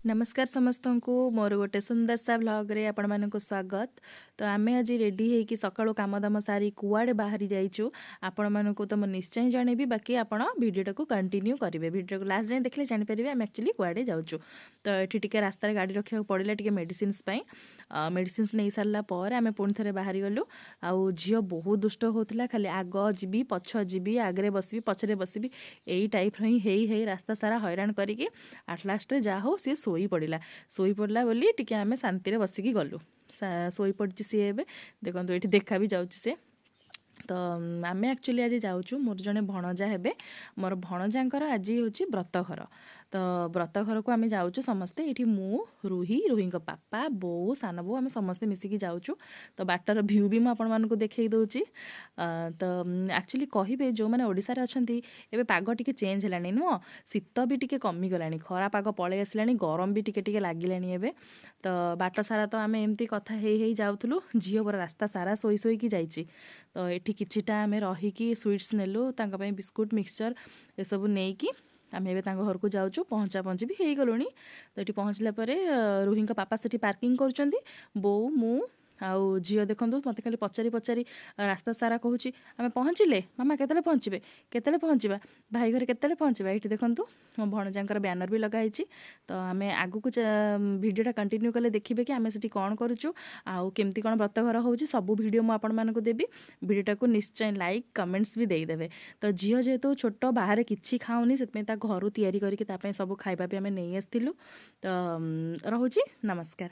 नमस्कार समस्त को मोर गोटे सुंदर सा व्लॉग रे आपण मानक स्वागत। तो आमे आज रेडी होगी सकाळु काम दाम सारी कुआडे बाहरी जाइचु आपण मानक तो मैं निश्चय जनइबी बाकी आपण भिडियोटा को कंटिन्यू करेंगे। भिडियो को लास्ट जाए देखले जानीपारे आम एक्चुअली कुआडे जाऊँ। तो ये टी रास्तार गाड़ी रखा पड़ा टे मेडिसिन्स मेडिसिन्स नहीं सारा पर आम पुणी थे बाहरी गलु। आउ झील बहुत दुष्ट होता खाली आग जी पछ जी आगे बसबी पछरे बसबी यही टाइप ही रास्ता सारा हैरान करके आट लास्ट जा हो सी शोई पड़ा बोली टिके आमे शांति बसिकी गलु। शोई पड़ी सी एबे देखो ये देखा भी जाऊँ सी। तो आम एक्चुअली आज जाऊँ मोर जड़े भणजा हे मोर भणजांकर आज हूँ व्रत घर। तो व्रत घर को आम जाऊँ समस्ते ये मु रुही का पापा बो सान बो आम समस्ते मिसिकी जाऊँ। तो बाटर भ्यू भी मुझे देखई दूची। तो एक्चुअली कहे जो मैंने ओडिशा रे अछंती एबे पाग टिके चेंज है नुह शीत भी टिके कमी गलानी खरा पाग पलि आसला गरम भी टिके लगिलानी एबे। तो बाट सारा तो आम एमती कथा हे जाऊँ झील पर रास्ता सारा शोईकी जाइए। तो ये किछिटा आम रहीकि स्वीट्स नेलु बिस्कुट मिक्सचर ये सब नहीं कि आम ए घर को जाऊँ पहुँचा पहुँची भी हो गलुणी। तो ये पहुँचला रुही पापा से पार्किंग कर बो मु आउ झील देखूँ मत खाली पचारि पचारि रास्ता सारा कहूँ आम पहुँचले मामा केतले पहुँचे केतले पहुँचा भाई घर केतले पहुँचा ये देखूँ मो भणजांकर बैनर भी लगाई। तो आम आगू को भिडियोटा कंटिन्यू कले देखिए कि आम से कौन करूँ आउ केमती कौन व्रत घर हो सब भिडियो मुझे देवी। भिडियोटा को निश्चय लाइक कमेंट्स भी देदेवे। तो झील जेहेतु छोट बाहर किसी खाऊनी से घर तैयारी करके सब खाइबा भी आम नहीं आसलु। तो रोची नमस्कार।